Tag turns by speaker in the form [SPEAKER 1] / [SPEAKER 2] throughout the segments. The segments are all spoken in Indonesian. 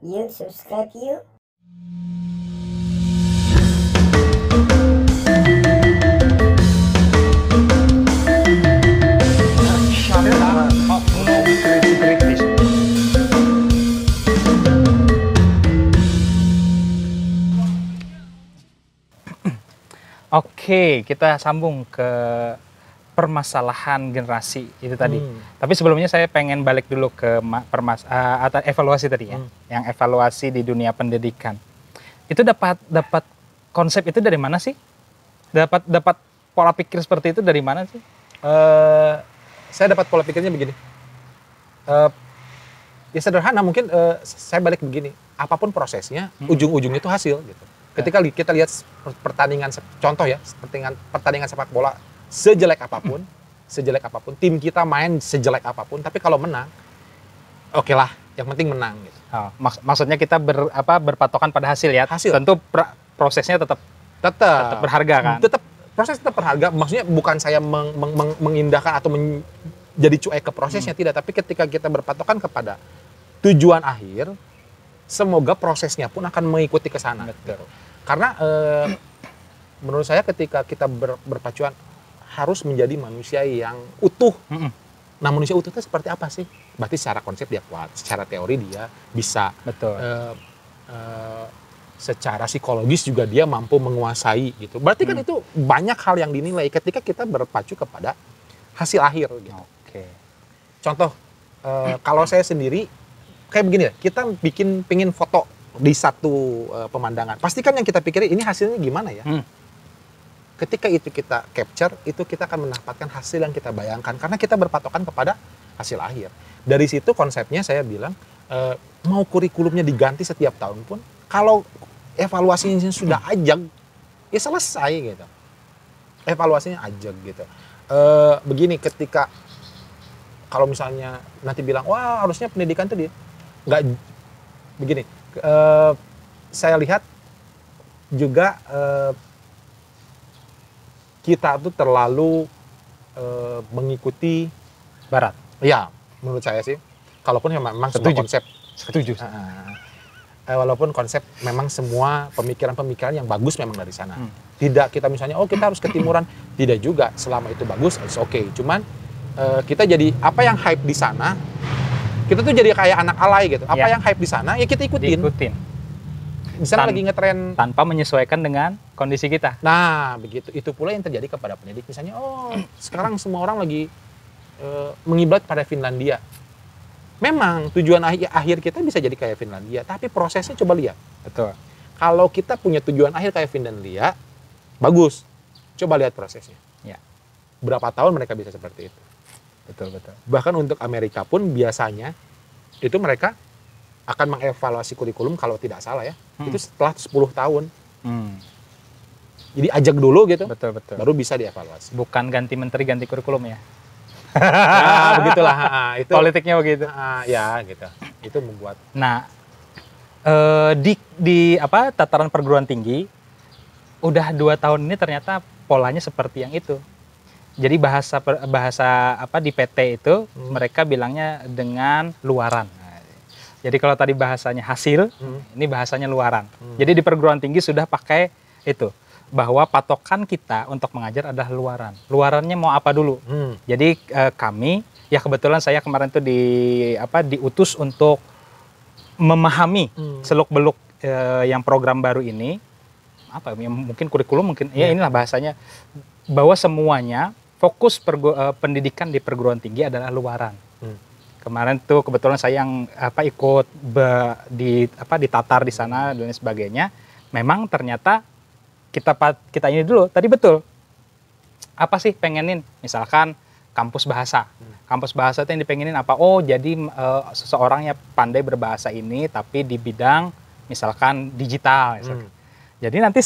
[SPEAKER 1] Yuk, subscribe yuk.
[SPEAKER 2] Oke, kita sambung ke permasalahan generasi itu tadi. Tapi sebelumnya saya pengen balik dulu ke atau evaluasi tadi ya, yang evaluasi di dunia pendidikan. Itu dapat konsep itu dari mana sih? Dapat pola pikir seperti itu dari mana sih?
[SPEAKER 3] Saya dapat pola pikirnya begini. Ya sederhana mungkin, saya balik begini. Apapun prosesnya, ujung-ujungnya itu hasil gitu. Ketika kita lihat pertandingan, contoh ya, pertandingan sepak bola sejelek apapun, tim kita main sejelek apapun, tapi kalau menang, oke lah, yang penting menang. Gitu.
[SPEAKER 2] Oh, maksudnya kita berpatokan pada hasil ya.
[SPEAKER 3] Hasil.
[SPEAKER 2] Tentu prosesnya tetap berharga kan.
[SPEAKER 3] Proses tetap berharga. Maksudnya bukan saya mengindahkan atau menjadi cuek ke prosesnya, tidak. Tapi ketika kita berpatokan kepada tujuan akhir, semoga prosesnya pun akan mengikuti ke sana. Karena menurut saya ketika kita berpacuan harus menjadi manusia yang utuh. Nah, manusia utuh itu seperti apa sih? Berarti secara konsep dia kuat, secara teori dia bisa.
[SPEAKER 2] Betul.
[SPEAKER 3] Secara psikologis juga dia mampu menguasai gitu. Berarti kan itu banyak hal yang dinilai ketika kita berpacu kepada hasil akhir gitu.
[SPEAKER 2] Oke.
[SPEAKER 3] Contoh, kalau saya sendiri kayak begini ya, kita pingin foto di satu pemandangan. Pastikan yang kita pikirin ini hasilnya gimana ya. Ketika itu kita capture, itu kita akan mendapatkan hasil yang kita bayangkan. Karena kita berpatokan kepada hasil akhir. Dari situ konsepnya saya bilang, mau kurikulumnya diganti setiap tahun pun, kalau evaluasinya sudah ajak, ya selesai gitu. Evaluasinya ajak gitu. Begini, ketika kalau misalnya nanti bilang, wah harusnya pendidikan itu nggak begini. Saya lihat juga kita tuh terlalu mengikuti
[SPEAKER 2] Barat.
[SPEAKER 3] Ya, menurut saya sih. Kalaupun memang semua konsep.
[SPEAKER 2] Setuju.
[SPEAKER 3] Walaupun konsep memang semua pemikiran-pemikiran yang bagus memang dari sana. Tidak kita misalnya, kita harus ke timuran. Tidak juga, selama itu bagus, it's okay. Cuman kita jadi, apa yang hype di sana, kita tuh jadi kayak anak alay gitu. Apa yang hype di sana, ya kita ikutin. Di sana lagi ngetren.
[SPEAKER 2] Tanpa menyesuaikan dengan kondisi kita.
[SPEAKER 3] Nah, begitu. Itu pula yang terjadi kepada pendidik. Misalnya, sekarang semua orang lagi mengiblat pada Finlandia. Memang tujuan akhir kita bisa jadi kayak Finlandia, tapi prosesnya coba lihat.
[SPEAKER 2] Betul.
[SPEAKER 3] Kalau kita punya tujuan akhir kayak Finlandia, bagus. Coba lihat prosesnya.
[SPEAKER 2] Ya.
[SPEAKER 3] Berapa tahun mereka bisa seperti itu?
[SPEAKER 2] Betul.
[SPEAKER 3] Bahkan untuk Amerika pun biasanya itu mereka akan mengevaluasi kurikulum kalau tidak salah ya. Itu setelah 10 tahun. Jadi ajak dulu gitu.
[SPEAKER 2] Betul.
[SPEAKER 3] Baru bisa dievaluasi.
[SPEAKER 2] Bukan ganti menteri, ganti kurikulum ya.
[SPEAKER 3] Nah, begitulah. Itu
[SPEAKER 2] politiknya begitu.
[SPEAKER 3] Ya, gitu. Itu membuat.
[SPEAKER 2] Nah, di tataran perguruan tinggi udah 2 tahun ini ternyata polanya seperti yang itu. Jadi bahasa di PT itu mereka bilangnya dengan luaran. Jadi kalau tadi bahasanya hasil, ini bahasanya luaran. Jadi di perguruan tinggi sudah pakai itu, bahwa patokan kita untuk mengajar adalah luaran. Luarannya mau apa dulu? Jadi kami, ya kebetulan saya kemarin tuh diutus untuk memahami seluk-beluk yang program baru ini. Mungkin kurikulum, inilah bahasanya, bahwa semuanya fokus pendidikan di perguruan tinggi adalah luaran. Kemarin tuh kebetulan saya yang ikut ditatar di sana dan sebagainya. Memang ternyata kita ini dulu tadi betul. Apa sih pengenin? Misalkan kampus bahasa. Kampus bahasa itu yang dipengenin apa? Jadi seseorang yang pandai berbahasa ini tapi di bidang misalkan digital. Misalkan. Jadi nanti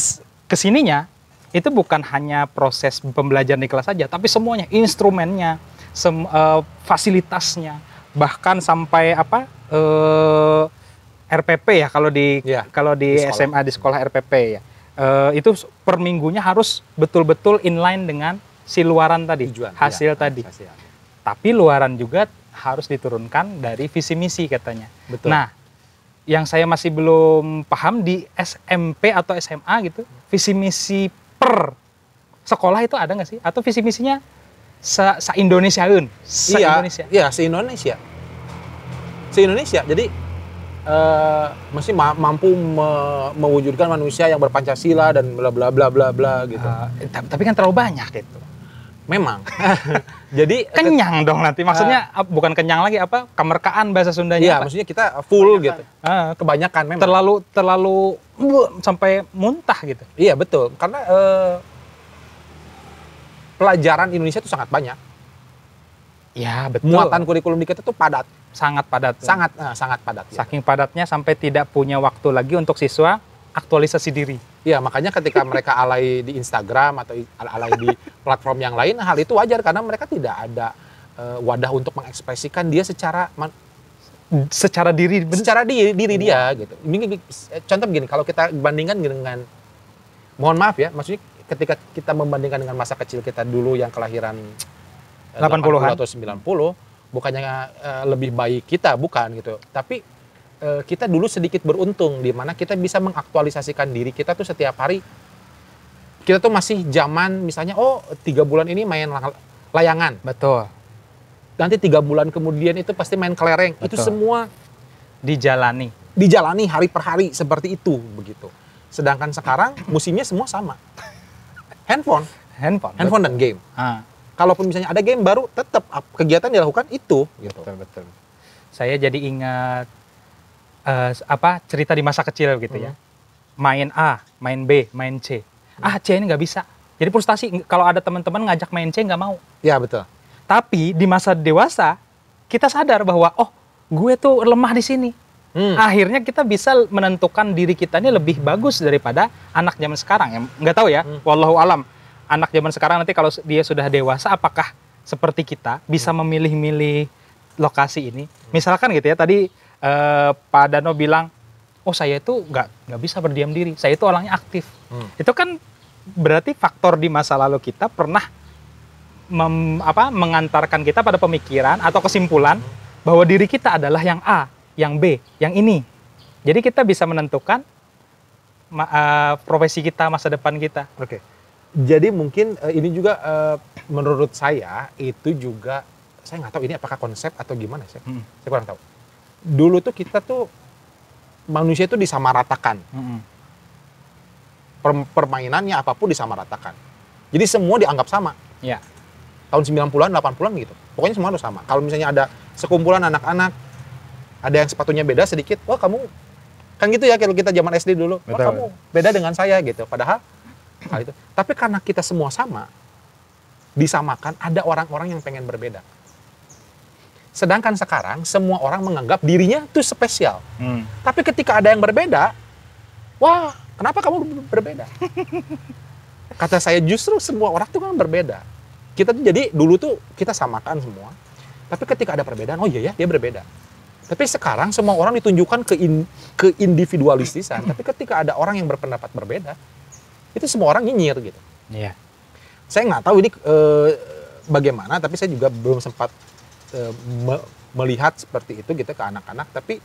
[SPEAKER 2] kesininya itu bukan hanya proses pembelajaran di kelas saja, tapi semuanya, instrumennya, fasilitasnya, bahkan sampai RPP ya kalau di SMA di sekolah RPP ya. Itu per minggunya harus betul-betul inline dengan si luaran tadi, hasil tadi. Tapi luaran juga harus diturunkan dari visi misi katanya.
[SPEAKER 3] Betul.
[SPEAKER 2] Nah, yang saya masih belum paham di SMP atau SMA gitu, visi misi per sekolah itu ada nggak sih? Atau visi misinya se-Indonesiaun? Se-Indonesia?
[SPEAKER 3] Iya, se-Indonesia. Jadi mesti mampu mewujudkan manusia yang berpancasila dan bla bla bla bla bla gitu.
[SPEAKER 2] Tapi kan terlalu banyak itu.
[SPEAKER 3] Memang. Jadi
[SPEAKER 2] kenyang dong nanti. Maksudnya bukan kenyang lagi, apa? Kemerkaan bahasa Sundanya.
[SPEAKER 3] Iya,
[SPEAKER 2] apa?
[SPEAKER 3] maksudnya kita full gitu. Kebanyakan memang.
[SPEAKER 2] Terlalu sampai muntah gitu.
[SPEAKER 3] Iya, betul. Karena pelajaran Indonesia itu sangat banyak.
[SPEAKER 2] Ya, betul.
[SPEAKER 3] Muatan kurikulum di kita tuh padat.
[SPEAKER 2] Sangat padat.
[SPEAKER 3] Sangat padat.
[SPEAKER 2] Saking padatnya sampai tidak punya waktu lagi untuk siswa aktualisasi diri.
[SPEAKER 3] Iya, makanya ketika mereka alay di Instagram atau alay di platform yang lain, hal itu wajar karena mereka tidak ada wadah untuk mengekspresikan dia secara diri dia gitu. Ini contoh begini, kalau kita bandingkan dengan, mohon maaf ya, maksudnya ketika kita membandingkan dengan masa kecil kita dulu yang kelahiran 80 atau 90, bukannya lebih baik kita, bukan gitu. Tapi kita dulu sedikit beruntung di mana kita bisa mengaktualisasikan diri kita tuh setiap hari. Kita tuh masih zaman misalnya 3 bulan ini main layangan.
[SPEAKER 2] Betul.
[SPEAKER 3] Nanti 3 bulan kemudian itu pasti main kelereng.
[SPEAKER 2] Betul.
[SPEAKER 3] Itu semua
[SPEAKER 2] dijalani
[SPEAKER 3] hari per hari seperti itu begitu. Sedangkan sekarang musimnya semua sama. Handphone dan game. Kalaupun misalnya ada game baru, tetap kegiatan dilakukan itu gitu.
[SPEAKER 2] Betul. Saya jadi ingat cerita di masa kecil gitu ya. Main A, main B, main C. C ini nggak bisa. Jadi frustasi kalau ada teman-teman ngajak main C nggak mau.
[SPEAKER 3] Ya, betul.
[SPEAKER 2] Tapi di masa dewasa kita sadar bahwa gue tuh lemah di sini. Akhirnya kita bisa menentukan diri kita ini lebih bagus daripada anak zaman sekarang. Ya nggak tahu ya. Wallahu alam. Anak zaman sekarang nanti kalau dia sudah dewasa, apakah seperti kita bisa memilih-milih lokasi ini? Misalkan gitu ya, tadi Pak Dano bilang, saya itu nggak bisa berdiam diri, saya itu orangnya aktif. Itu kan berarti faktor di masa lalu kita pernah mengantarkan kita pada pemikiran atau kesimpulan bahwa diri kita adalah yang A, yang B, yang ini. Jadi kita bisa menentukan profesi kita, masa depan kita.
[SPEAKER 3] Oke. Jadi mungkin ini juga menurut saya itu juga, saya nggak tahu ini apakah konsep atau gimana sih. Saya kurang tahu. Dulu tuh kita tuh manusia itu disamaratakan. Permainannya apapun disamaratakan. Jadi semua dianggap sama.
[SPEAKER 2] Ya.
[SPEAKER 3] Tahun 90-an, 80-an gitu. Pokoknya semua harus sama. Kalau misalnya ada sekumpulan anak-anak, ada yang sepatunya beda sedikit, wah kamu, kan gitu ya kalau kita zaman SD dulu, wah kamu beda dengan saya gitu. Padahal hal itu. Tapi karena kita semua sama, disamakan, ada orang-orang yang pengen berbeda. Sedangkan sekarang semua orang menganggap dirinya itu spesial. Tapi ketika ada yang berbeda, wah, kenapa kamu berbeda? Kata saya justru semua orang tuh kan berbeda. Kita tuh jadi dulu tuh kita samakan semua. Tapi ketika ada perbedaan, oh iya ya dia berbeda. Tapi sekarang semua orang ditunjukkan ke individualistisan. Tapi ketika ada orang yang berpendapat berbeda, itu semua orang nyinyir gitu.
[SPEAKER 2] Iya.
[SPEAKER 3] Saya nggak tahu ini bagaimana, tapi saya juga belum sempat melihat seperti itu gitu ke anak-anak. Tapi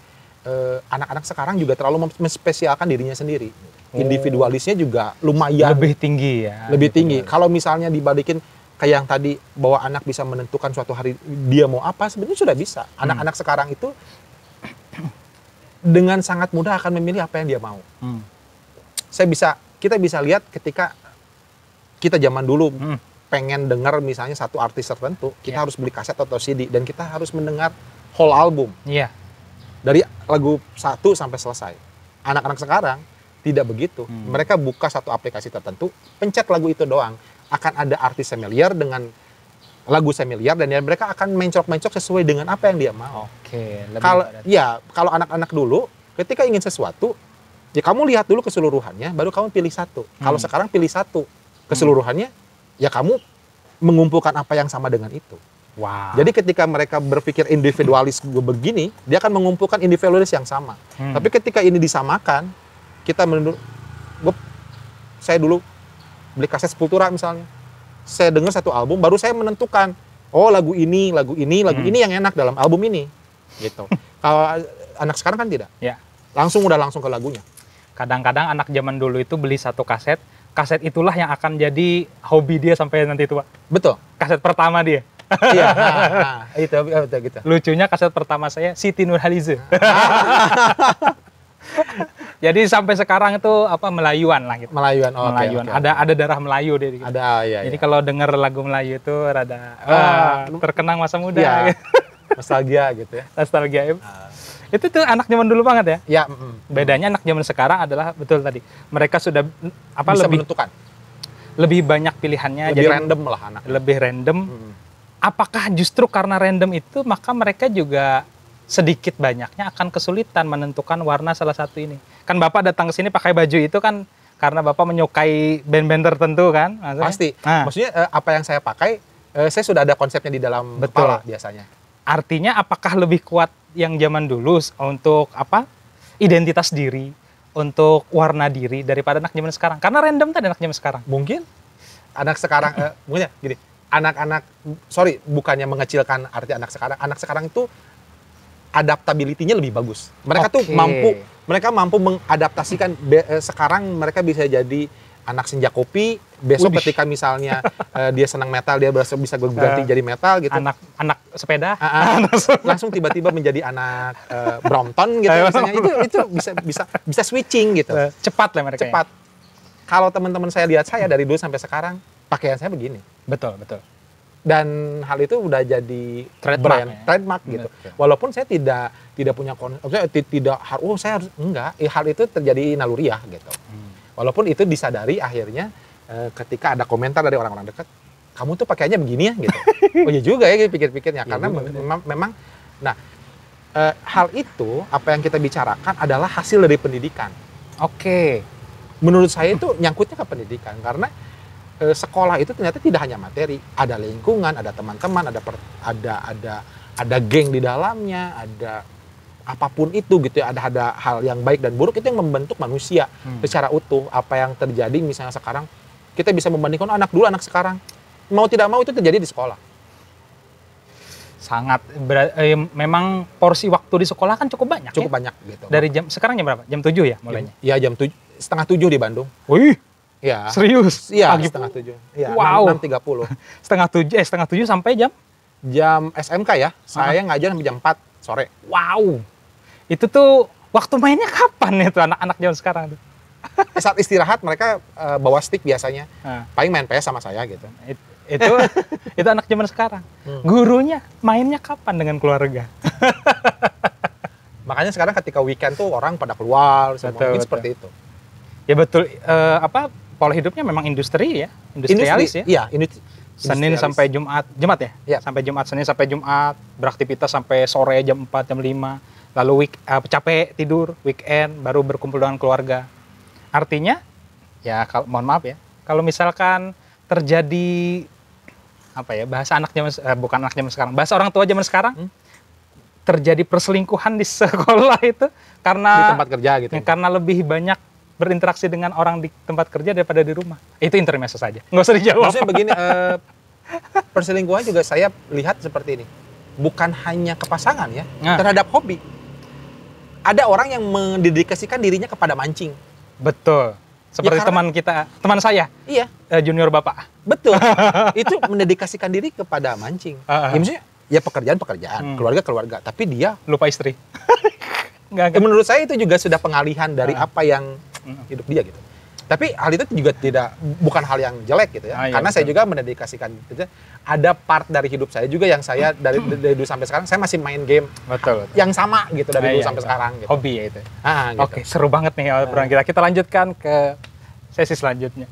[SPEAKER 3] anak-anak sekarang juga terlalu menspesialkan dirinya sendiri. Individualisnya juga lumayan
[SPEAKER 2] lebih tinggi ya.
[SPEAKER 3] Lebih tinggi. Kalau misalnya dibalikin kayak yang tadi bahwa anak bisa menentukan suatu hari dia mau apa, sebenarnya sudah bisa. Anak-anak sekarang itu dengan sangat mudah akan memilih apa yang dia mau. Kita bisa lihat ketika kita zaman dulu pengen dengar misalnya satu artis tertentu, kita harus beli kaset atau CD dan kita harus mendengar whole album.
[SPEAKER 2] Iya.
[SPEAKER 3] Dari lagu 1 sampai selesai. Anak-anak sekarang tidak begitu. Mereka buka satu aplikasi tertentu, pencet lagu itu doang. Akan ada artis familiar dengan lagu familiar dan mereka akan mencok-mencok sesuai dengan apa yang dia mau.
[SPEAKER 2] Oke.
[SPEAKER 3] Kalau anak-anak dulu ketika ingin sesuatu, ya kamu lihat dulu keseluruhannya, baru kamu pilih satu. Kalau sekarang pilih satu keseluruhannya, ya kamu mengumpulkan apa yang sama dengan itu.
[SPEAKER 2] Wow.
[SPEAKER 3] Jadi ketika mereka berpikir individualis begini, dia akan mengumpulkan individualis yang sama. Tapi ketika ini disamakan, kita saya dulu beli kaset Sepultura misalnya, saya dengar satu album, baru saya menentukan, lagu ini yang enak dalam album ini, gitu. Kalau anak sekarang kan tidak.
[SPEAKER 2] Ya.
[SPEAKER 3] langsung ke lagunya.
[SPEAKER 2] Kadang-kadang anak zaman dulu itu beli satu kaset itulah yang akan jadi hobi dia sampai nanti tua.
[SPEAKER 3] Betul.
[SPEAKER 2] Kaset pertama dia.
[SPEAKER 3] Iya, itu gitu.
[SPEAKER 2] Lucunya kaset pertama saya Siti Nurhaliza. Jadi sampai sekarang itu Melayuan lah gitu.
[SPEAKER 3] Melayuan,
[SPEAKER 2] Melayuan.
[SPEAKER 3] Okay.
[SPEAKER 2] Ada darah Melayu deh gitu.
[SPEAKER 3] Ada, iya.
[SPEAKER 2] Jadi kalau denger lagu Melayu itu rada terkenang masa muda.
[SPEAKER 3] Iya.
[SPEAKER 2] Gitu.
[SPEAKER 3] Nostalgia gitu ya.
[SPEAKER 2] Nostalgia. Itu tuh anak zaman dulu banget ya.
[SPEAKER 3] Ya.
[SPEAKER 2] Bedanya anak zaman sekarang adalah betul tadi. Mereka sudah
[SPEAKER 3] bisa menentukan.
[SPEAKER 2] Lebih banyak pilihannya.
[SPEAKER 3] Lebih
[SPEAKER 2] jadi
[SPEAKER 3] random lah anak.
[SPEAKER 2] Lebih random. Apakah justru karena random itu maka mereka juga sedikit banyaknya akan kesulitan menentukan warna salah satu ini. Kan Bapak datang ke sini pakai baju itu kan karena Bapak menyukai band-band tertentu kan? Maksudnya?
[SPEAKER 3] Pasti.
[SPEAKER 2] Nah.
[SPEAKER 3] Maksudnya apa yang saya pakai, saya sudah ada konsepnya di dalam kepala biasanya.
[SPEAKER 2] Artinya apakah lebih kuat yang zaman dulu untuk identitas diri, untuk warna diri daripada anak zaman sekarang? Karena random tadi anak zaman sekarang.
[SPEAKER 3] Mungkin anak sekarang, mungkin gini, anak-anak, sorry, bukannya mengecilkan arti anak sekarang itu adaptability-nya lebih bagus. Mereka tuh mampu mengadaptasikan. Sekarang mereka bisa jadi anak senja kopi. Besok ketika misalnya dia senang metal, dia bisa berganti jadi metal gitu.
[SPEAKER 2] Anak sepeda,
[SPEAKER 3] langsung tiba-tiba menjadi anak Brompton gitu. Misalnya itu bisa switching gitu.
[SPEAKER 2] Cepat lah mereka.
[SPEAKER 3] Cepat. Kalau teman-teman saya lihat saya dari dulu sampai sekarang, pakaian saya begini.
[SPEAKER 2] Betul.
[SPEAKER 3] Dan hal itu udah jadi trademark gitu. Walaupun saya tidak punya saya harus enggak. Hal itu terjadi naluriah gitu. Walaupun itu disadari akhirnya ketika ada komentar dari orang-orang dekat, kamu tuh pakaiannya begini ya gitu. Oh iya juga ya pikir-pikirnya karena memang hal itu apa yang kita bicarakan adalah hasil dari pendidikan.
[SPEAKER 2] Oke.
[SPEAKER 3] Menurut saya itu nyangkutnya ke pendidikan karena sekolah itu ternyata tidak hanya materi, ada lingkungan, ada teman-teman, ada geng di dalamnya, ada apapun itu gitu ya, ada hal yang baik dan buruk itu yang membentuk manusia secara utuh. Apa yang terjadi misalnya sekarang kita bisa membandingkan anak dulu anak sekarang, mau tidak mau itu terjadi di sekolah.
[SPEAKER 2] Sangat memang porsi waktu di sekolah kan cukup banyak.
[SPEAKER 3] Banyak gitu.
[SPEAKER 2] Dari sekarang jam berapa? Jam 7 ya mulainya?
[SPEAKER 3] Iya jam 7, setengah 7 di Bandung.
[SPEAKER 2] Wih.
[SPEAKER 3] Ya.
[SPEAKER 2] Serius?
[SPEAKER 3] Iya,
[SPEAKER 2] pagi
[SPEAKER 3] setengah 7. Ya,
[SPEAKER 2] wow.
[SPEAKER 3] 6.30.
[SPEAKER 2] setengah 7 sampai jam
[SPEAKER 3] SMK ya. Saya ngajar sampai jam 4 sore.
[SPEAKER 2] Wow. Itu tuh waktu mainnya kapan itu anak-anak zaman sekarang tuh?
[SPEAKER 3] Saat istirahat mereka bawa stick biasanya. Paling main PS sama saya gitu.
[SPEAKER 2] Itu anak zaman sekarang. Gurunya mainnya kapan dengan keluarga?
[SPEAKER 3] Makanya sekarang ketika weekend tuh orang pada keluar, mungkin seperti itu.
[SPEAKER 2] Ya betul, pola hidupnya memang industri ya, industrialis ya.
[SPEAKER 3] Iya,
[SPEAKER 2] Senin sampai Jumat ya?
[SPEAKER 3] Ya.
[SPEAKER 2] Sampai Jumat, Senin sampai Jumat, beraktivitas sampai sore jam 4, jam 5, lalu capek tidur, weekend, baru berkumpul dengan keluarga. Artinya, ya mohon maaf ya, kalau misalkan terjadi, bahasa anak zaman, bukan anak zaman sekarang, bahasa orang tua zaman sekarang, terjadi perselingkuhan di sekolah itu, karena
[SPEAKER 3] di tempat kerja gitu.
[SPEAKER 2] Karena lebih banyak berinteraksi dengan orang di tempat kerja daripada di rumah. Itu intermezzo saja. Nggak usah dijawab.
[SPEAKER 3] Maksudnya begini, perselingkuhan juga saya lihat seperti ini. Bukan hanya ke pasangan ya, terhadap hobi. Ada orang yang mendedikasikan dirinya kepada mancing.
[SPEAKER 2] Betul. Seperti teman saya.
[SPEAKER 3] Iya.
[SPEAKER 2] Junior Bapak.
[SPEAKER 3] Betul. Itu mendedikasikan diri kepada mancing. Ya maksudnya, ya pekerjaan, keluarga. Tapi dia
[SPEAKER 2] lupa istri.
[SPEAKER 3] Menurut saya itu juga sudah pengalihan dari apa yang hidup dia gitu. Tapi hal itu juga bukan hal yang jelek gitu ya. Karena saya juga mendedikasikan gitu. Ada part dari hidup saya juga yang saya dari dulu sampai sekarang saya masih main game.
[SPEAKER 2] Betul.
[SPEAKER 3] Yang sama gitu dari dulu sampai sekarang gitu.
[SPEAKER 2] Hobi ya itu.
[SPEAKER 3] Gitu.
[SPEAKER 2] Oke, seru banget nih obrolan kita. Kita lanjutkan ke sesi selanjutnya.